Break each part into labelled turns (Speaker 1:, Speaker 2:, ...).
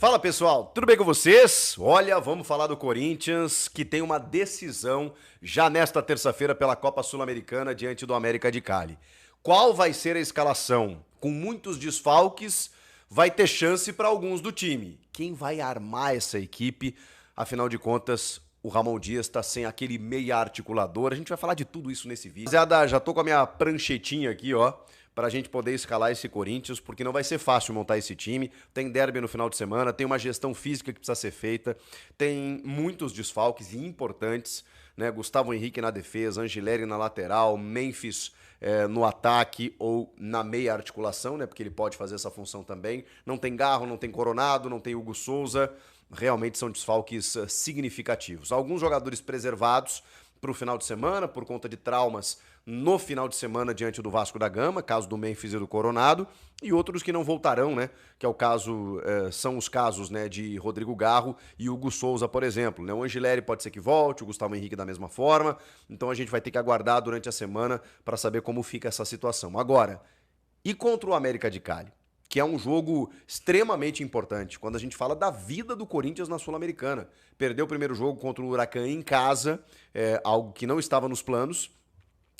Speaker 1: Fala pessoal, tudo bem com vocês? Olha, vamos falar do Corinthians, que tem uma decisão já nesta terça-feira pela Copa Sul-Americana diante do América de Cali. Qual vai ser a escalação? Com muitos desfalques, vai ter chance para alguns do time. Quem vai armar essa equipe? Afinal de contas, o Ramon Dias está sem aquele meia articulador. A gente vai falar de tudo isso nesse vídeo. Rapaziada, já tô com a minha pranchetinha aqui, ó, para a gente poder escalar esse Corinthians, porque não vai ser fácil montar esse time. Tem derby no final de semana, tem uma gestão física que precisa ser feita, tem muitos desfalques importantes, né? Gustavo Henrique na defesa, Angileri na lateral, Memphis no ataque ou na meia articulação, né? Porque ele pode fazer essa função também. Não tem Garro, não tem Coronado, não tem Hugo Souza. Realmente são desfalques significativos. Alguns jogadores preservados para o final de semana, por conta de traumas no final de semana diante do Vasco da Gama, caso do Memphis e do Coronado, e outros que não voltarão, né? Que é o caso, são os casos, né, de Rodrigo Garro e Hugo Souza, por exemplo. Né? O Angileri pode ser que volte, o Gustavo Henrique da mesma forma, então a gente vai ter que aguardar durante a semana para saber como fica essa situação. Agora, e contra o América de Cali? Que é um jogo extremamente importante, quando a gente fala da vida do Corinthians na Sul-Americana. Perdeu o primeiro jogo contra o Huracan em casa, algo que não estava nos planos,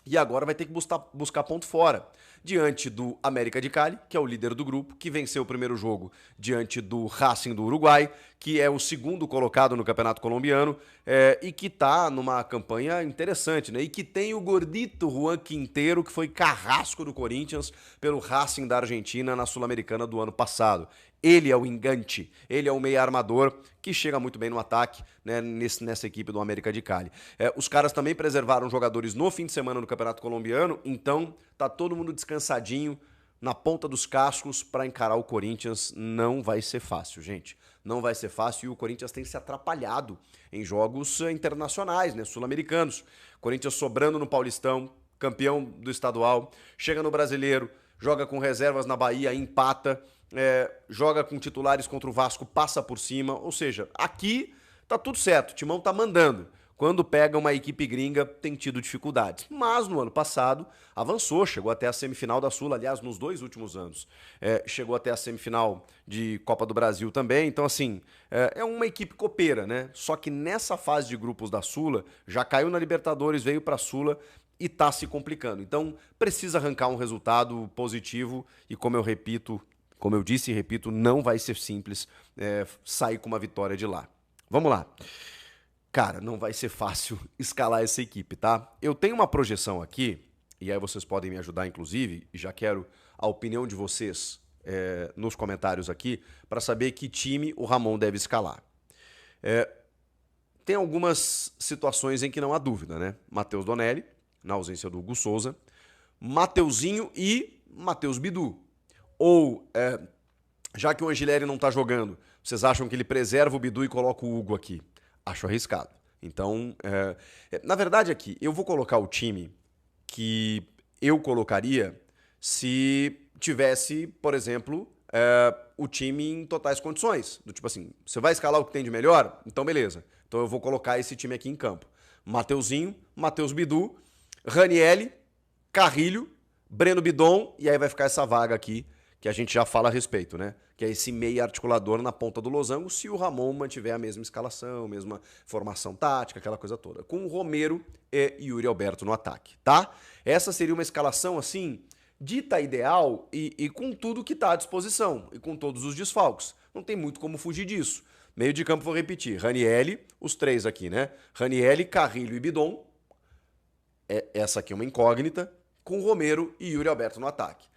Speaker 1: e agora vai ter que buscar ponto fora. Diante do América de Cali, que é o líder do grupo, que venceu o primeiro jogo diante do Racing do Uruguai, que é o segundo colocado no Campeonato Colombiano, e que está numa campanha interessante, né? E que tem o gordito Juan Quinteiro, que foi carrasco do Corinthians pelo Racing da Argentina na Sul-Americana do ano passado. Ele é o engante, ele é o meia armador que chega muito bem no ataque, né, nessa equipe do América de Cali. Os caras também preservaram jogadores no fim de semana no Campeonato Colombiano, então tá todo mundo descansadinho na ponta dos cascos para encarar o Corinthians. Não vai ser fácil, gente. Não vai ser fácil e o Corinthians tem se atrapalhado em jogos internacionais, né, sul-americanos. Corinthians sobrando no Paulistão, campeão do estadual, chega no Brasileiro, joga com reservas na Bahia, empata. Joga com titulares contra o Vasco, passa por cima, ou seja, aqui tá tudo certo, o Timão tá mandando. Quando pega uma equipe gringa, tem tido dificuldades. Mas no ano passado avançou, chegou até a semifinal da Sula, aliás, nos 2 últimos anos. Chegou até a semifinal de Copa do Brasil também, então assim, é uma equipe copeira, né? Só que nessa fase de grupos da Sula, já caiu na Libertadores, veio pra Sula e tá se complicando. Então precisa arrancar um resultado positivo e como eu disse e repito, não vai ser simples sair com uma vitória de lá. Vamos lá. Cara, não vai ser fácil escalar essa equipe, tá? Eu tenho uma projeção aqui, e aí vocês podem me ajudar, inclusive, e já quero a opinião de vocês nos comentários aqui, para saber que time o Ramon deve escalar. Tem algumas situações em que não há dúvida, né? Matheus Donelli, na ausência do Hugo Souza, Mateuzinho e Matheus Bidu. Ou, já que o Angileri não tá jogando, vocês acham que ele preserva o Bidu e coloca o Hugo aqui? Acho arriscado. Então, na verdade aqui, eu vou colocar o time que eu colocaria se tivesse, por exemplo, o time em totais condições. Do tipo assim, você vai escalar o que tem de melhor? Então beleza. Então eu vou colocar esse time aqui em campo. Mateuzinho, Matheus Bidu, Ranielli, Carrilho, Breno Bidon, e aí vai ficar essa vaga aqui que a gente já fala a respeito, né? Que é esse meia articulador na ponta do losango, se o Ramon mantiver a mesma escalação, mesma formação tática, aquela coisa toda. Com o Romero e Yuri Alberto no ataque, tá? Essa seria uma escalação, assim, dita ideal e com tudo que tá à disposição, e com todos os desfalques. Não tem muito como fugir disso. Meio de campo, vou repetir, Ranielli, os três aqui, né? Ranielli, Carrilho e Bidon. Essa aqui é uma incógnita, com Romero e Yuri Alberto no ataque.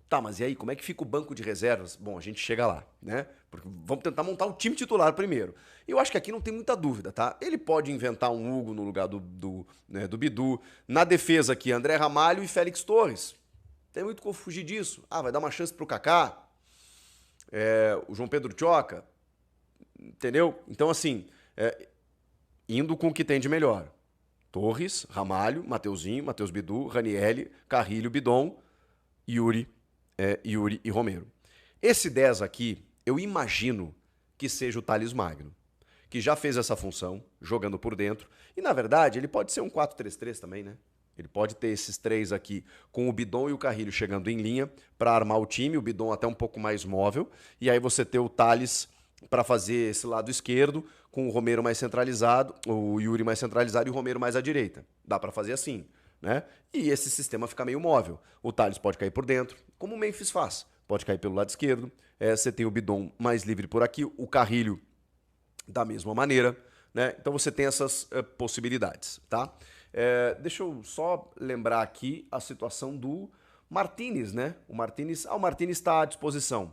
Speaker 1: Tá, mas e aí, como é que fica o banco de reservas? Bom, a gente chega lá, né? Porque vamos tentar montar o time titular primeiro. Eu acho que aqui não tem muita dúvida, tá? Ele pode inventar um Hugo no lugar do Bidu. Na defesa aqui, André Ramalho e Félix Torres. Tem muito como fugir disso. Ah, vai dar uma chance pro Kaká. O João Pedro Tchoca. Entendeu? Então, assim, indo com o que tem de melhor. Torres, Ramalho, Mateuzinho, Matheus Bidu, Ranielli, Carrilho, Bidon, Yuri e Romero. Esse 10 aqui, eu imagino que seja o Thales Magno, que já fez essa função, jogando por dentro. E, na verdade, ele pode ser um 4-3-3 também, né? Ele pode ter esses três aqui, com o Bidon e o Carrilho chegando em linha para armar o time, o Bidon até um pouco mais móvel, e aí você ter o Thales para fazer esse lado esquerdo, com o Romero mais centralizado, o Yuri mais centralizado e o Romero mais à direita. Dá para fazer assim, né? E esse sistema fica meio móvel. O Thales pode cair por dentro, como o Memphis faz. Pode cair pelo lado esquerdo. Você tem o Bidon mais livre por aqui, o Carrilho da mesma maneira, né? Então você tem essas possibilidades, tá? Deixa eu só lembrar aqui a situação do Martínez, né? O Martínez está à disposição.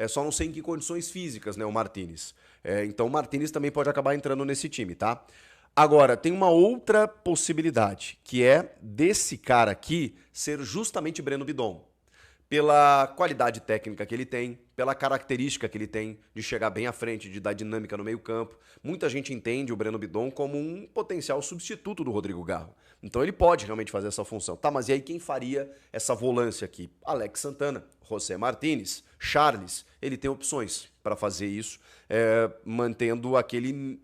Speaker 1: Só não sei em que condições físicas, né, o Martínez. Então o Martínez também pode acabar entrando nesse time, tá? Agora, tem uma outra possibilidade, que é desse cara aqui ser justamente Breno Bidon. Pela qualidade técnica que ele tem, pela característica que ele tem de chegar bem à frente, de dar dinâmica no meio-campo. Muita gente entende o Breno Bidon como um potencial substituto do Rodrigo Garro. Então ele pode realmente fazer essa função. Tá, mas e aí quem faria essa volância aqui? Alex Santana, José Martínez, Charles. Ele tem opções para fazer isso, mantendo aquele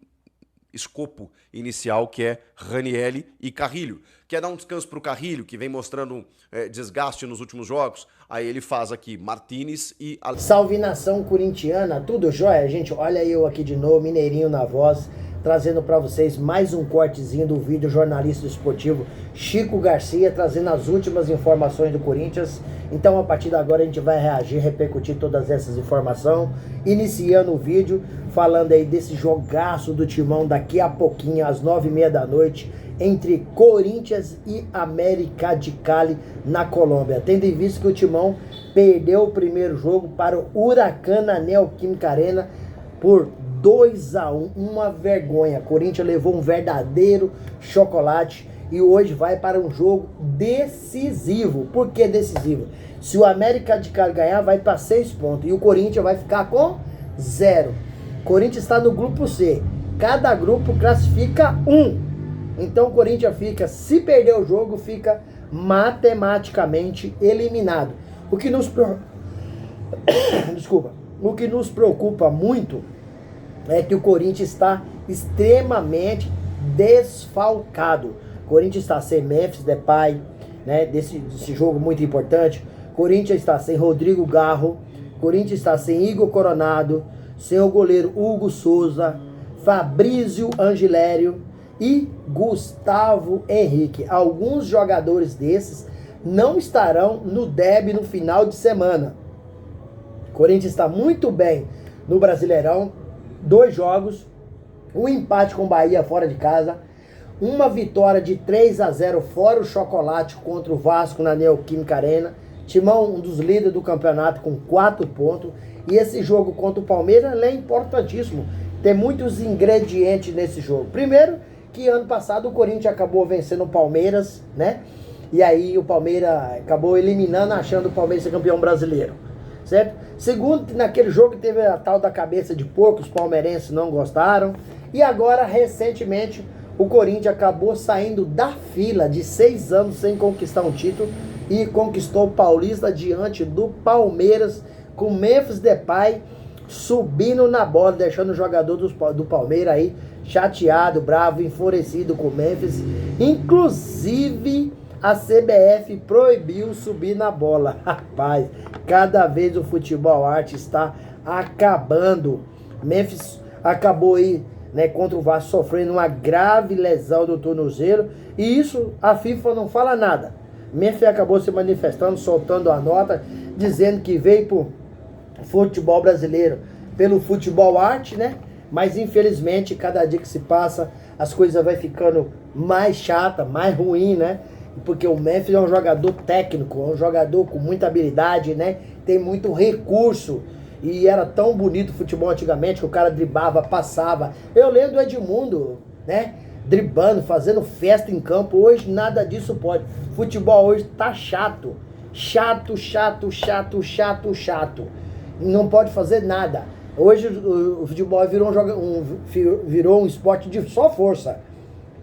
Speaker 1: escopo inicial que é Ranieri e Carrilho. Quer dar um descanso para o Carrilho, que vem mostrando desgaste nos últimos jogos? Aí ele faz aqui Martínez e...
Speaker 2: Salve nação corintiana, tudo jóia? Gente, olha eu aqui de novo, Mineirinho na voz, trazendo para vocês mais um cortezinho do vídeo jornalista esportivo Chico Garcia, trazendo as últimas informações do Corinthians. Então a partir de agora a gente vai reagir, repercutir todas essas informações, iniciando o vídeo falando aí desse jogaço do Timão daqui a pouquinho, às 9h30 da noite, entre Corinthians e América de Cali na Colômbia. Tendo em vista que o Timão perdeu o primeiro jogo para o Huracan na Neoquímica Arena por 2-1, uma vergonha. Corinthians levou um verdadeiro chocolate e hoje vai para um jogo decisivo. Por que decisivo? Se o América de Cali ganhar, vai para 6 pontos e o Corinthians vai ficar com 0. Corinthians está no grupo C. Cada grupo classifica 1. Então o Corinthians fica, se perder o jogo, fica matematicamente eliminado. O que nos O que nos preocupa muito é que o Corinthians está extremamente desfalcado. O Corinthians está sem Memphis Depay, né, desse jogo muito importante. O Corinthians está sem Rodrigo Garro. O Corinthians está sem Igor Coronado, sem o goleiro Hugo Souza, Fabrício Angilério e Gustavo Henrique. Alguns jogadores desses não estarão no derby no final de semana. O Corinthians está muito bem no Brasileirão. 2 jogos, um empate com o Bahia fora de casa, uma vitória de 3-0 fora o chocolate contra o Vasco na Neoquímica Arena. Timão, um dos líderes do campeonato, com 4 pontos. E esse jogo contra o Palmeiras é importantíssimo. Tem muitos ingredientes nesse jogo. Primeiro, que ano passado o Corinthians acabou vencendo o Palmeiras, né? E aí o Palmeiras acabou eliminando, achando o Palmeiras ser campeão brasileiro, certo? Segundo, naquele jogo teve a tal da cabeça de porco, os palmeirenses não gostaram. E agora, recentemente, o Corinthians acabou saindo da fila de 6 anos sem conquistar um título e conquistou o Paulista diante do Palmeiras, com Memphis Depay subindo na bola, deixando o jogador do Palmeiras aí chateado, bravo, enfurecido com o Memphis. Inclusive a CBF proibiu subir na bola. Rapaz, cada vez o futebol arte está acabando. Memphis acabou aí, né, contra o Vasco, sofrendo uma grave lesão do tornozelo, e isso a FIFA não fala nada. Memphis acabou se manifestando, soltando a nota, dizendo que veio pro futebol brasileiro pelo futebol arte, né? Mas infelizmente, cada dia que se passa, as coisas vai ficando mais chata, mais ruim, né? Porque o Memphis é um jogador técnico, é um jogador com muita habilidade, né? Tem muito recurso. E era tão bonito o futebol antigamente, que o cara driblava, passava. Eu lembro do Edmundo, né? Driblando, fazendo festa em campo. Hoje nada disso pode. Futebol hoje tá chato. Chato, chato, chato, chato, chato. Não pode fazer nada. Hoje o futebol virou um esporte de só força.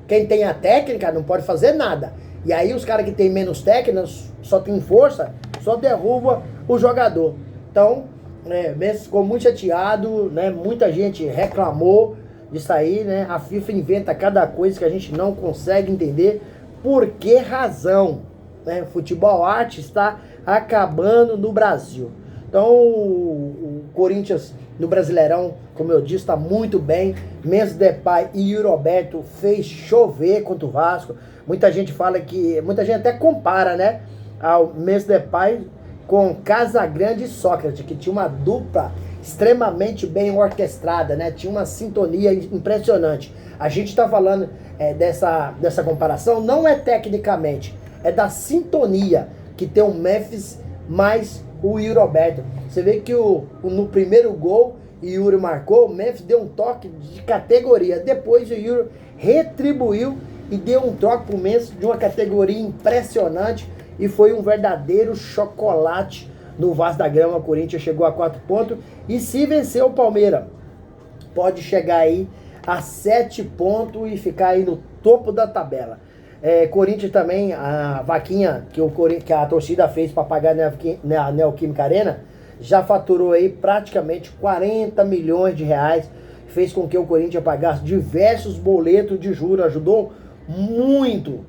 Speaker 2: Quem tem a técnica não pode fazer nada. E aí os caras que tem menos técnica, só tem força, só derruba o jogador. Então, Messi ficou muito chateado, né? Muita gente reclamou disso aí, né? A FIFA inventa cada coisa que a gente não consegue entender. Por que razão, né? Futebol arte está acabando no Brasil. Então o Corinthians no Brasileirão, como eu disse, está muito bem. Memphis Depay e Yuri Alberto fez chover contra o Vasco. Muita gente fala que, muita gente até compara, né, ao Memphis Depay com Casagrande e Sócrates, que tinha uma dupla extremamente bem orquestrada, né? Tinha uma sintonia impressionante. A gente está falando dessa comparação, não é tecnicamente, é da sintonia que tem o Memphis mais o Yuri Alberto. Você vê que no primeiro gol, o Yuri marcou, o Memphis deu um toque de categoria. Depois o Yuri retribuiu e deu um toque para o Memphis de uma categoria impressionante. E foi um verdadeiro chocolate no Vasco da Gama. O Corinthians chegou a 4 pontos. E se vencer o Palmeiras, pode chegar aí a 7 pontos e ficar aí no topo da tabela. Corinthians também, a vaquinha que a torcida fez para pagar na Neoquímica Arena, já faturou aí praticamente 40 milhões de reais. Fez com que o Corinthians pagasse diversos boletos de juros. Ajudou muito.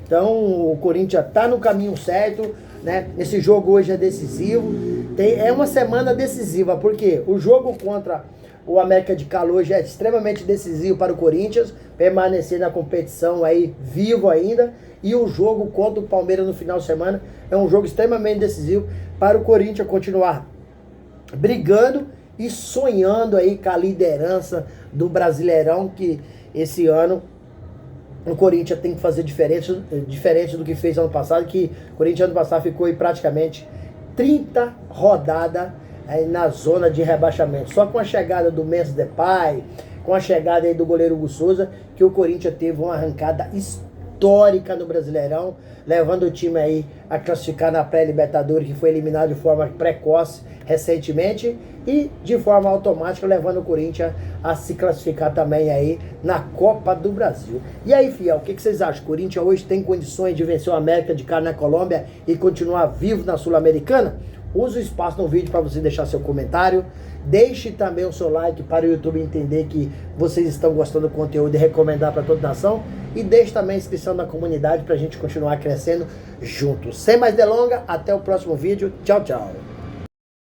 Speaker 2: Então o Corinthians está no caminho certo, né? Esse jogo hoje é decisivo. É uma semana decisiva, porque o jogo contra o América de Cali hoje é extremamente decisivo para o Corinthians permanecer na competição aí vivo ainda. E o jogo contra o Palmeiras no final de semana é um jogo extremamente decisivo para o Corinthians continuar brigando e sonhando aí com a liderança do Brasileirão, que esse ano o Corinthians tem que fazer diferente do que fez ano passado, que o Corinthians ano passado ficou aí praticamente 30 rodadas aí na zona de rebaixamento. Só com a chegada do Memphis Depay, com a chegada aí do goleiro Hugo Souza, que o Corinthians teve uma arrancada histórica no Brasileirão, levando o time aí a classificar na pré-Libertadores, que foi eliminado de forma precoce recentemente, e de forma automática levando o Corinthians a se classificar também aí na Copa do Brasil. E aí, fiel, o que vocês acham? O Corinthians hoje tem condições de vencer o América de Cali na Colômbia e continuar vivo na Sul-Americana? Use o espaço no vídeo para você deixar seu comentário. Deixe também o seu like para o YouTube entender que vocês estão gostando do conteúdo e recomendar para toda a nação. E deixe também a inscrição na comunidade para a gente continuar crescendo juntos. Sem mais delongas, até o próximo vídeo. Tchau, tchau.